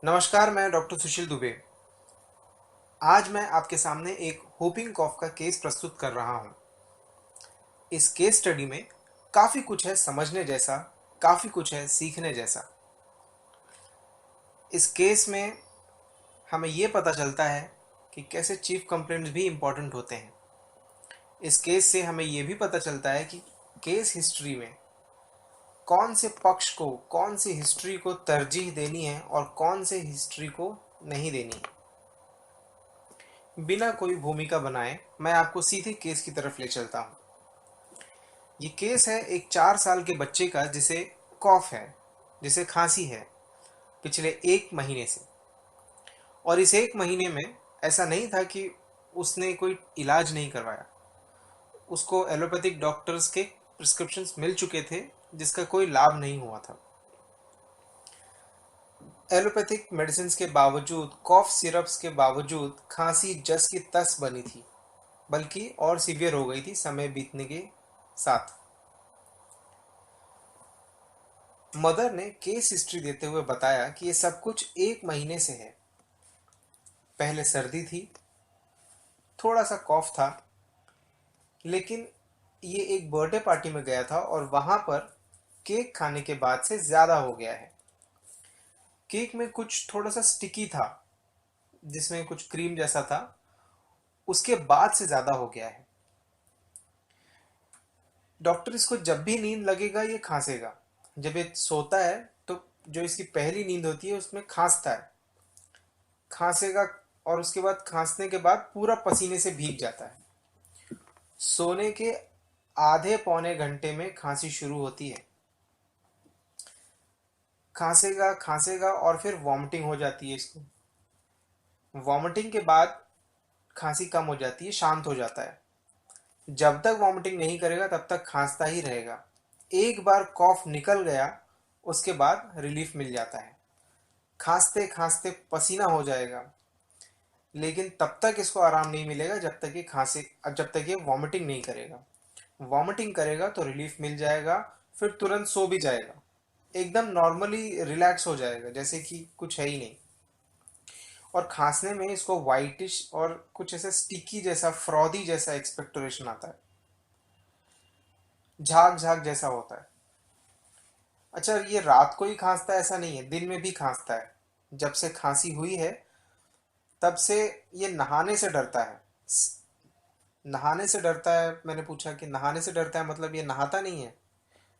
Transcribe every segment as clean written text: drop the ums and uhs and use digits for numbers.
नमस्कार, मैं डॉक्टर सुशील दुबे। आज मैं आपके सामने एक व्होपिंग कॉफ का केस प्रस्तुत कर रहा हूँ। इस केस स्टडी में काफ़ी कुछ है समझने जैसा, काफ़ी कुछ है सीखने जैसा। इस केस में हमें ये पता चलता है कि कैसे चीफ कंप्लेंट्स भी इम्पोर्टेंट होते हैं। इस केस से हमें ये भी पता चलता है कि केस हिस्ट्री में कौन से पक्ष को, कौन सी हिस्ट्री को तरजीह देनी है और कौन से हिस्ट्री को नहीं देनी है। बिना कोई भूमिका बनाए मैं आपको सीधे केस की तरफ ले चलता हूँ। ये केस है एक 4 साल के बच्चे का जिसे कॉफ है, जिसे खांसी है पिछले 1 महीने से। और इस 1 महीने में ऐसा नहीं था कि उसने कोई इलाज नहीं करवाया। उसको एलोपैथिक डॉक्टर्स के प्रिस्क्रिप्शंस मिल चुके थे जिसका कोई लाभ नहीं हुआ था। एलोपैथिक मेडिसिन के बावजूद, कॉफ सिरप्स के बावजूद खांसी जस की तस बनी थी, बल्कि और सीवियर हो गई थी समय बीतने के साथ। मदर ने केस हिस्ट्री देते हुए बताया कि ये सब कुछ 1 महीने से है। पहले सर्दी थी, थोड़ा सा कॉफ था, लेकिन ये एक बर्थडे पार्टी में गया था और वहां पर केक खाने के बाद से ज्यादा हो गया है। केक में कुछ थोड़ा सा स्टिकी था, जिसमें कुछ क्रीम जैसा था, उसके बाद से ज्यादा हो गया है। डॉक्टर इसको जब भी नींद लगेगा ये खांसेगा। जब ये सोता है तो जो इसकी पहली नींद होती है उसमें खांसता है, खांसेगा, और उसके बाद खांसने के बाद पूरा पसीने से भीग जाता है। सोने के आधे पौने घंटे में खांसी शुरू होती है। खांसेगा खांसेगा और फिर वॉमिटिंग हो जाती है इसको। वॉमिटिंग के बाद खांसी कम हो जाती है, शांत हो जाता है। जब तक वॉमिटिंग नहीं करेगा तब तक खांसता ही रहेगा। एक बार कॉफ निकल गया उसके बाद रिलीफ मिल जाता है। खांसते खांसते पसीना हो जाएगा, लेकिन तब तक इसको आराम नहीं मिलेगा जब तक ये वॉमिटिंग नहीं करेगा। वॉमिटिंग करेगा तो रिलीफ मिल जाएगा, फिर तुरंत सो भी जाएगा, एकदम नॉर्मली रिलैक्स हो जाएगा जैसे कि कुछ है ही नहीं। और खांसने में इसको वाइटिश और कुछ ऐसा स्टिकी जैसा, फ्रॉदी जैसा एक्सपेक्टोरेशन आता है, झाग झाग जैसा होता है। अच्छा, ये रात को ही खांसता है ऐसा नहीं है, दिन में भी खांसता है। जब से खांसी हुई है तब से ये नहाने से डरता है। नहाने से डरता है। मैंने पूछा कि नहाने से डरता है मतलब ये नहाता नहीं है?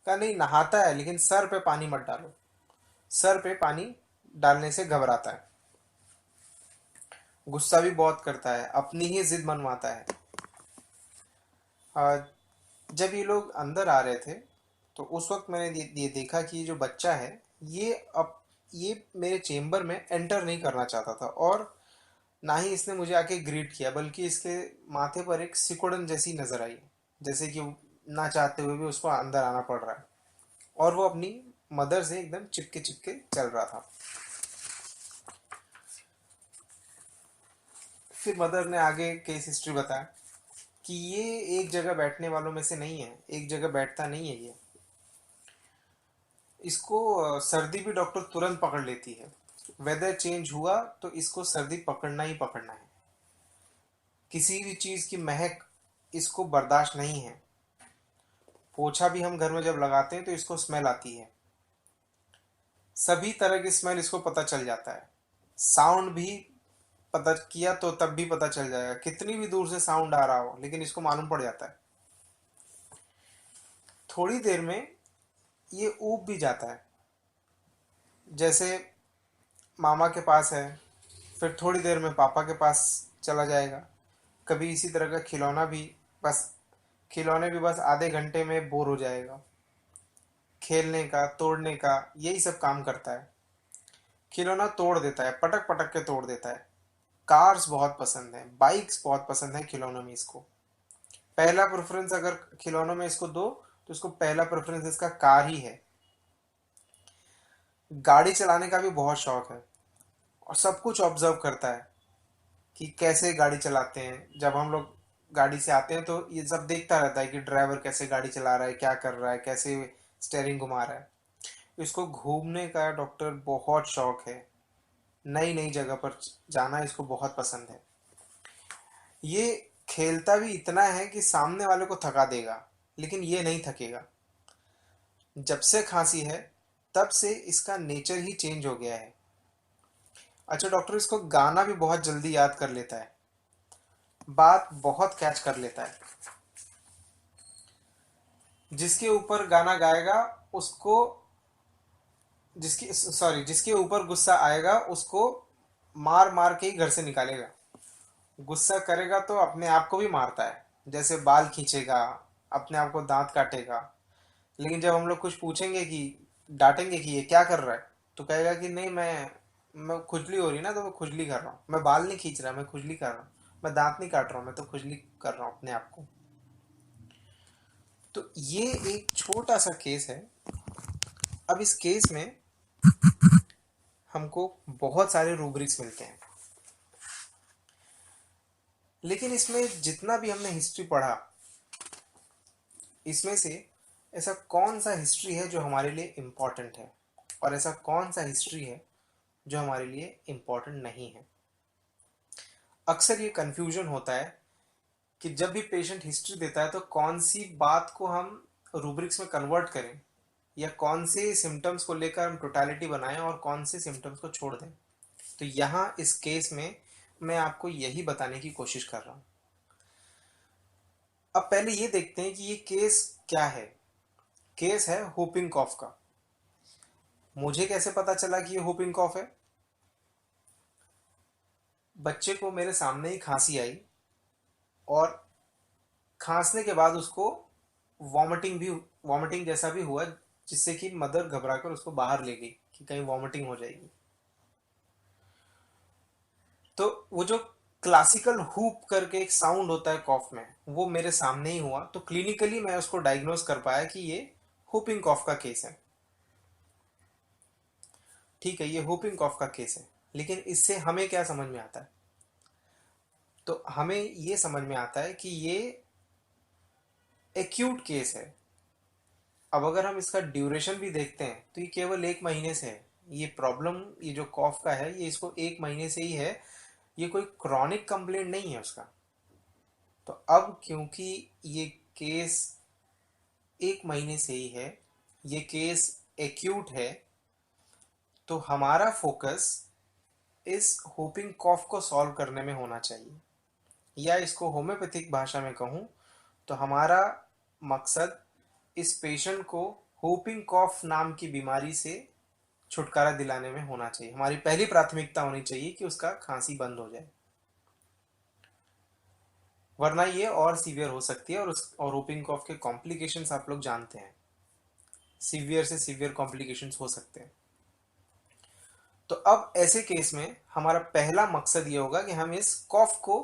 कहा नहीं, नहाता है लेकिन सर पे पानी मत डालो। सर पे पानी डालने से घबराता है। गुस्सा भी बहुत करता है, अपनी ही जिद मनवाता है। जब ये लोग अंदर आ रहे थे तो उस वक्त मैंने ये देखा कि ये जो बच्चा है, ये अब ये मेरे चेम्बर में एंटर नहीं करना चाहता था, और ना ही इसने मुझे आके ग्रीट किया, बल्कि इसके माथे पर एक सिकुड़न जैसी नजर आई, जैसे कि ना चाहते हुए भी उसको अंदर आना पड़ रहा है। और वो अपनी मदर से एकदम चिपके चिपके चल रहा था। फिर मदर ने आगे केस हिस्ट्री बताया कि ये एक जगह बैठने वालों में से नहीं है, एक जगह बैठता नहीं है ये। इसको सर्दी भी डॉक्टर तुरंत पकड़ लेती है। वेदर चेंज हुआ तो इसको सर्दी पकड़ना ही पकड़ना है। किसी भी चीज की महक इसको बर्दाश्त नहीं है। पोछा भी हम घर में जब लगाते हैं तो इसको स्मेल आती है। सभी तरह की स्मेल इसको पता चल जाता है। साउंड भी पता किया तो तब भी पता चल जाएगा, कितनी भी दूर से साउंड आ रहा हो, लेकिन इसको मालूम पड़ जाता है। थोड़ी देर में ये ऊब भी जाता है, जैसे मामा के पास है, फिर थोड़ी देर में पापा के पास चला जाएगा। कभी इसी तरह का बस खिलौने भी बस आधे घंटे में बोर हो जाएगा। खेलने का, तोड़ने का, यही सब काम करता है। खिलौना तोड़ देता है, पटक पटक के तोड़ देता है। कार्स बहुत पसंद है, बाइक्स बहुत पसंद है खिलौनों में इसको। पहला प्रेफरेंस अगर खिलौनों में इसको दो तो इसको पहला प्रेफरेंस इसका कार ही है। गाड़ी चलाने का भी बहुत शौक है और सब कुछ ऑब्जर्व करता है कि कैसे गाड़ी चलाते हैं। जब हम लोग गाड़ी से आते हैं तो ये सब देखता रहता है कि ड्राइवर कैसे गाड़ी चला रहा है, क्या कर रहा है, कैसे स्टेयरिंग घुमा रहा है। इसको घूमने का डॉक्टर बहुत शौक है। नई नई जगह पर जाना इसको बहुत पसंद है। ये खेलता भी इतना है कि सामने वाले को थका देगा, लेकिन ये नहीं थकेगा। जब से खांसी है तब से इसका नेचर ही चेंज हो गया है। अच्छा डॉक्टर, इसको गाना भी बहुत जल्दी याद कर लेता है, बात बहुत कैच कर लेता है। जिसके ऊपर गाना गाएगा उसको, जिसके ऊपर गुस्सा आएगा उसको मार मार के ही घर से निकालेगा। गुस्सा करेगा तो अपने आप को भी मारता है, जैसे बाल खींचेगा, अपने आप को दांत काटेगा। लेकिन जब हम लोग कुछ पूछेंगे कि डांटेंगे कि ये क्या कर रहा है, तो कहेगा कि नहीं, मैं खुजली हो रही ना, तो मैं खुजली कर रहा हूँ, मैं बाल नहीं खींच रहा, मैं खुजली कर रहा हूँ, मैं दांत नहीं काट रहा हूँ, मैं तो खुजली कर रहा हूँ अपने आप को। तो ये एक छोटा सा केस है। अब इस केस में हमको बहुत सारे रूब्रिक्स मिलते हैं, लेकिन इसमें जितना भी हमने हिस्ट्री पढ़ा, इसमें से ऐसा कौन सा हिस्ट्री है जो हमारे लिए इम्पोर्टेंट है, और ऐसा कौन सा हिस्ट्री है जो हमारे लिए इम्पोर्टेंट नहीं है। अक्सर ये कन्फ्यूजन होता है कि जब भी पेशेंट हिस्ट्री देता है तो कौन सी बात को हम रूब्रिक्स में कन्वर्ट करें, या कौन से सिम्टम्स को लेकर हम टोटालिटी बनाएं और कौन से सिम्टम्स को छोड़ दें। तो यहाँ इस केस में मैं आपको यही बताने की कोशिश कर रहा हूँ। अब पहले ये देखते हैं कि ये केस क्या है। केस है होपिंग कॉफ का। मुझे कैसे पता चला कि ये होपिंग कॉफ है? बच्चे को मेरे सामने ही खांसी आई, और खांसने के बाद उसको वॉमिटिंग जैसा भी हुआ, जिससे कि मदर घबराकर उसको बाहर ले गई कि कहीं वॉमिटिंग हो जाएगी। तो वो जो क्लासिकल हुप करके एक साउंड होता है कॉफ में, वो मेरे सामने ही हुआ, तो क्लिनिकली मैं उसको डायग्नोज कर पाया कि ये हुपिंग कॉफ का केस है। ठीक है, ये हुपिंग कॉफ का केस है, लेकिन इससे हमें क्या समझ में आता है? तो हमें ये समझ में आता है कि ये एक्यूट केस है। अब अगर हम इसका ड्यूरेशन भी देखते हैं तो ये केवल 1 महीने से है। ये प्रॉब्लम, ये जो कॉफ का है, ये इसको 1 महीने से ही है। ये कोई क्रॉनिक कंप्लेंट नहीं है उसका। तो अब क्योंकि ये केस 1 महीने से ही है, ये केस एक्यूट है, तो हमारा फोकस इस होपिंग कॉफ को सॉल्व करने में होना चाहिए। या इसको होम्योपैथिक भाषा में कहूँ तो हमारा मकसद इस पेशेंट को होपिंग कॉफ नाम की बीमारी से छुटकारा दिलाने में होना चाहिए। हमारी पहली प्राथमिकता होनी चाहिए कि उसका खांसी बंद हो जाए, वरना ये और सीवियर हो सकती है। और होपिंग कॉफ के कॉम्प्लिकेशंस आप लोग जानते हैं, सीवियर से सीवियर कॉम्प्लिकेशंस हो सकते हैं। तो अब ऐसे केस में हमारा पहला मकसद ये होगा कि हम इस कॉफ को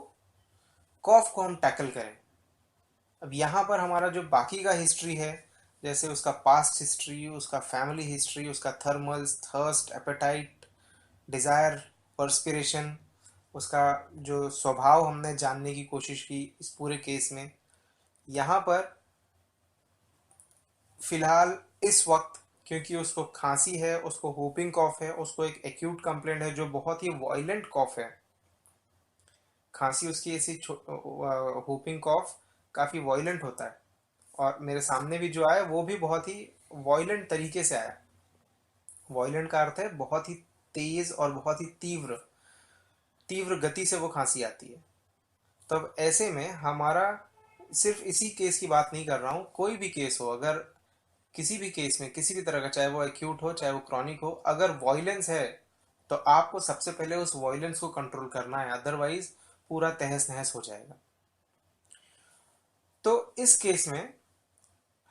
हम टैकल करें। अब यहाँ पर हमारा जो बाकी का हिस्ट्री है, जैसे उसका पास्ट हिस्ट्री, उसका फैमिली हिस्ट्री, उसका thermals, thirst, appetite, desire, perspiration, उसका जो स्वभाव हमने जानने की कोशिश की इस पूरे केस में, यहाँ पर फिलहाल इस वक्त, क्योंकि उसको खांसी है, उसको होपिंग कॉफ है, उसको एक एक्यूट कंप्लेंट है जो बहुत ही वॉयलेंट कॉफ है। खांसी उसकी ऐसी, होपिंग कॉफ काफ़ी वॉयलेंट होता है, और मेरे सामने भी जो आया वो भी बहुत ही वॉयलेंट तरीके से आया। वॉयलेंट का अर्थ है बहुत ही तेज और बहुत ही तीव्र तीव्र गति से वो खांसी आती है। तब ऐसे में हमारा, सिर्फ इसी केस की बात नहीं कर रहा हूँ, कोई भी केस हो, अगर किसी भी केस में किसी भी तरह का, चाहे वो एक्यूट हो चाहे वो क्रॉनिक हो, अगर वॉयलेंस है तो आपको सबसे पहले उस वॉयलेंस को कंट्रोल करना है, अदरवाइज पूरा तहस नहस हो जाएगा। तो इस केस में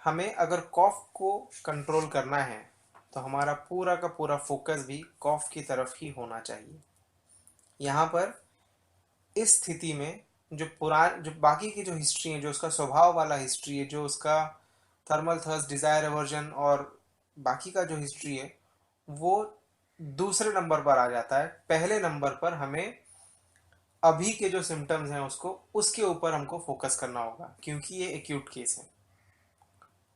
हमें अगर कॉफ को कंट्रोल करना है तो हमारा पूरा का पूरा फोकस भी कॉफ की तरफ ही होना चाहिए। यहाँ पर इस स्थिति में जो बाकी की जो हिस्ट्री है, जो उसका स्वभाव वाला हिस्ट्री है, जो उसका थर्मल थर्स्ट, डिजायर, एवर्जन और बाकी का जो हिस्ट्री है, वो दूसरे नंबर पर आ जाता है। पहले नंबर पर हमें अभी के जो सिम्टम्स हैं उसके ऊपर हमको फोकस करना होगा, क्योंकि ये एक्यूट केस है।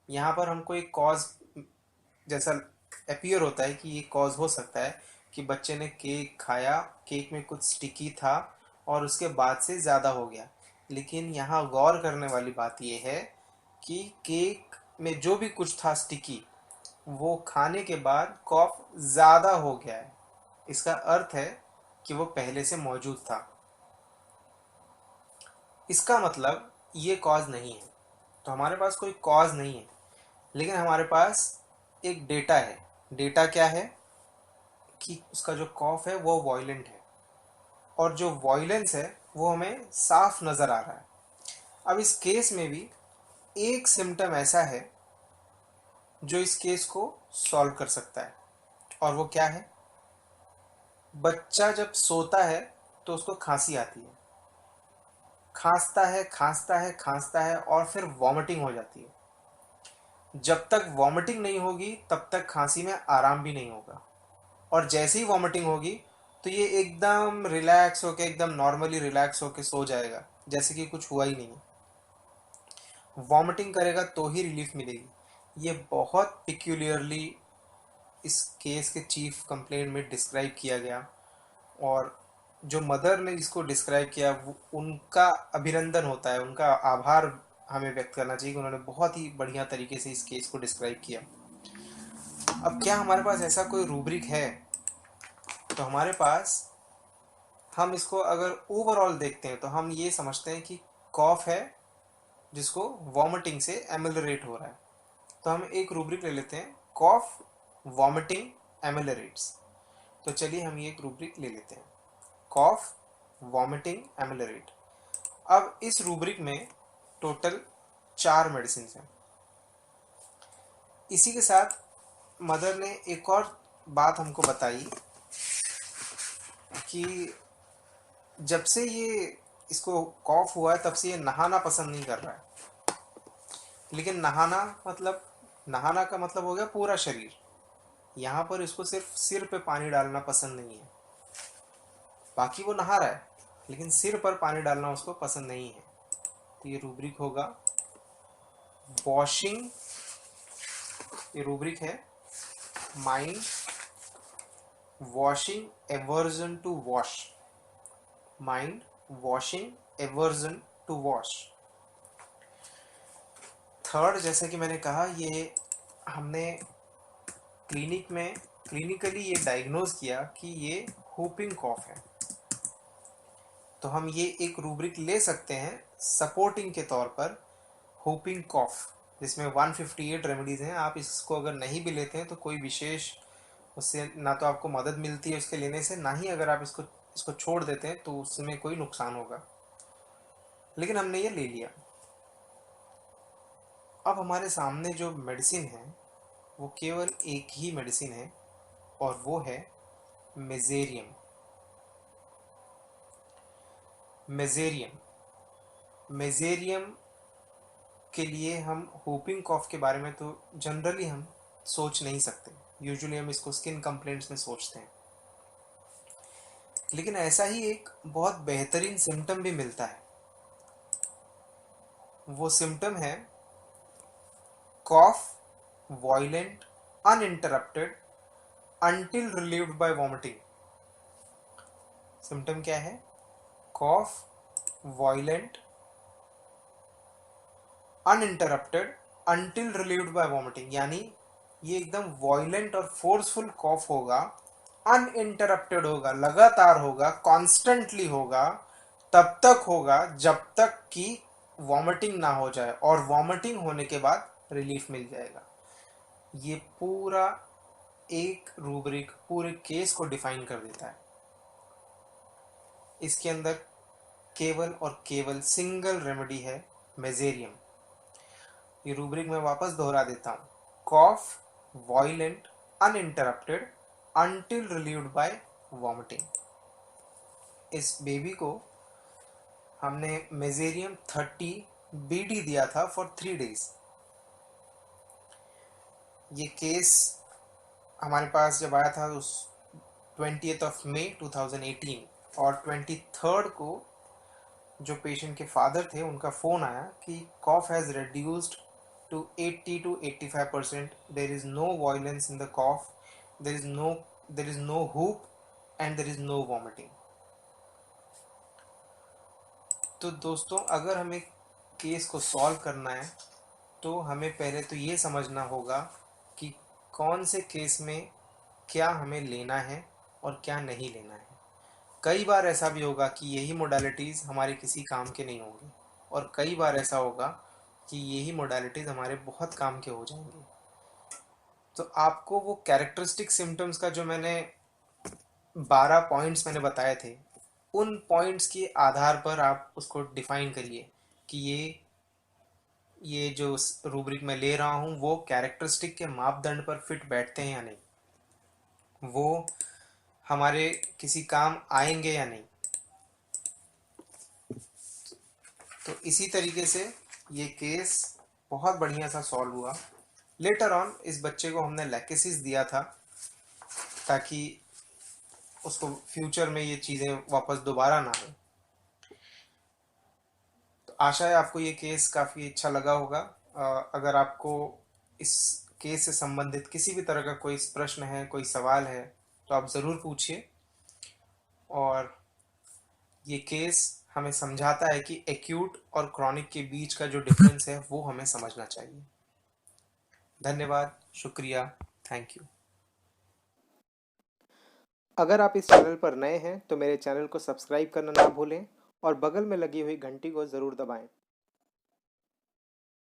यहाँ पर हमको एक कॉज जैसा अपीयर होता है कि ये कॉज हो सकता है, कि बच्चे ने केक खाया, केक में कुछ स्टिकी था और उसके बाद से ज़्यादा हो गया। लेकिन यहाँ गौर करने वाली बात यह है कि केक में जो भी कुछ था स्टिकी, वो खाने के बाद कॉफ ज़्यादा हो गया है। इसका अर्थ है कि वो पहले से मौजूद था। इसका मतलब ये कॉज नहीं है। तो हमारे पास कोई कॉज नहीं है, लेकिन हमारे पास एक डेटा है। डेटा क्या है कि उसका जो कॉफ है वो वॉयलेंट है, और जो वॉयलेंस है वो हमें साफ नज़र आ रहा है। अब इस केस में भी एक सिम्टम ऐसा है जो इस केस को सॉल्व कर सकता है, और वो क्या है? बच्चा जब सोता है तो उसको खांसी आती है, खांसता है खांसता है खांसता है और फिर वॉमिटिंग हो जाती है। जब तक वॉमिटिंग नहीं होगी तब तक खांसी में आराम भी नहीं होगा, और जैसे ही वॉमिटिंग होगी तो ये एकदम रिलैक्स होके, एकदम नॉर्मली रिलैक्स होके सो जाएगा, जैसे कि कुछ हुआ ही नहीं है। वॉमिटिंग करेगा तो ही रिलीफ मिलेगी। ये बहुत पिक्यूलियरली इस केस के चीफ कंप्लेंट में डिस्क्राइब किया गया, और जो मदर ने इसको डिस्क्राइब किया उनका अभिनंदन होता है, उनका आभार हमें व्यक्त करना चाहिए कि उन्होंने बहुत ही बढ़िया तरीके से इस केस को डिस्क्राइब किया। अब क्या हमारे पास ऐसा कोई रूब्रिक है? तो हमारे पास, हम इसको अगर ओवरऑल देखते हैं तो हम ये समझते हैं कि कॉफ है जिसको वॉमिटिंग से एमेलरेट हो रहा है। तो हम एक रूब्रिक ले लेते हैं, कॉफ वॉमिटिंग एमेलरेट्स। तो चलिए हम ये एक रूब्रिक ले लेते हैं, कॉफ वॉमिटिंग एमेलरेट। अब इस रूब्रिक में टोटल 4 मेडिसिन हैं। इसी के साथ मदर ने एक और बात हमको बताई कि जब से ये इसको कॉफ हुआ है तब से ये नहाना पसंद नहीं कर रहा है। लेकिन नहाना का मतलब हो गया पूरा शरीर। यहाँ पर इसको सिर्फ सिर पे पानी डालना पसंद नहीं है। बाकी वो नहा रहा है, लेकिन सिर पर पानी डालना उसको पसंद नहीं है। तो ये रूब्रिक होगा वॉशिंग। ये रूब्रिक है mind washing aversion to wash. Mind washing aversion to wash. Third, जैसे कि मैंने कहा, ये हमने क्लिनिकली ये डायग्नोज किया कि ये हुपिंग कॉफ है। तो हम ये एक रूब्रिक ले सकते हैं सपोर्टिंग के तौर पर, हुपिंग कॉफ, जिसमें 158 रेमेडीज हैं। आप इसको अगर नहीं भी लेते हैं तो कोई विशेष उससे ना तो आपको मदद मिलती है उसके लेने से, ना ही अगर आप इसको छोड़ देते हैं तो उसमें कोई नुकसान होगा। लेकिन हमने ये ले लिया। अब हमारे सामने जो मेडिसिन है वो केवल एक ही मेडिसिन है, और वो है मेजेरियम। मेजेरियम मेजेरियम के लिए हम हुपिंग कॉफ के बारे में तो जनरली हम सोच नहीं सकते। यूजुअली हम इसको स्किन कंप्लेंट्स में सोचते हैं। लेकिन ऐसा ही एक बहुत बेहतरीन सिम्टम भी मिलता है। वो सिम्टम है cough violent uninterrupted until relieved by vomiting। Symptom क्या है? Cough violent uninterrupted until relieved by vomiting, यानी ये एकदम वॉयलेंट और फोर्सफुल कॉफ होगा, अनइंटरप्टेड होगा, लगातार होगा, कॉन्स्टेंटली होगा, तब तक होगा जब तक कि वॉमिटिंग ना हो जाए, और वॉमिटिंग होने के बाद रिलीफ मिल जाएगा। ये पूरा एक रूब्रिक पूरे केस को डिफाइन कर देता है। इसके अंदर केवल और केवल सिंगल रेमेडी है, मेजेरियम। ये रूब्रिक मैं वापस दोहरा देता हूँ, cough violent uninterrupted until relieved by vomiting. इस बेबी को हमने मेजेरियम 30 BD दिया था फॉर 3 days। ये केस हमारे पास जब आया था उस 20th May 2018, और 23rd को जो पेशेंट के फादर थे उनका फ़ोन आया कि कॉफ has reduced to 80 to 85%, there is no violence in the cough, there is no there is no whoop and there is no vomiting. तो दोस्तों अगर हमें केस को सॉल्व करना है तो हमें पहले तो ये समझना होगा कि कौन से केस में क्या हमें लेना है और क्या नहीं लेना है। कई बार ऐसा भी होगा कि यही मोडालिटीज़ हमारे किसी काम के नहीं होंगे और कई बार ऐसा होगा कि यही मोडालिटीज़ हमारे बहुत काम के हो जाएंगे। तो आपको वो कैरेक्टरिस्टिक सिम्टम्स का जो मैंने 12 पॉइंट्स मैंने बताए थे, उन पॉइंट्स के आधार पर आप उसको डिफाइन करिए कि ये जो रूब्रिक मैं ले रहा हूँ वो कैरेक्टरिस्टिक के मापदंड पर फिट बैठते हैं या नहीं, वो हमारे किसी काम आएंगे या नहीं। तो इसी तरीके से ये केस बहुत बढ़िया सा सॉल्व हुआ। लेटर ऑन इस बच्चे को हमने लैकेसिस दिया था ताकि उसको फ्यूचर में ये चीज़ें वापस दोबारा ना हो। तो आशा है आपको ये केस काफ़ी अच्छा लगा होगा। अगर आपको इस केस से संबंधित किसी भी तरह का कोई प्रश्न है, कोई सवाल है, तो आप ज़रूर पूछिए। और ये केस हमें समझाता है कि एक्यूट और क्रॉनिक के बीच का जो डिफरेंस है वो हमें समझना चाहिए। धन्यवाद, शुक्रिया, थैंक यू। अगर आप इस चैनल पर नए हैं तो मेरे चैनल को सब्सक्राइब करना ना भूलें और बगल में लगी हुई घंटी को ज़रूर दबाएं।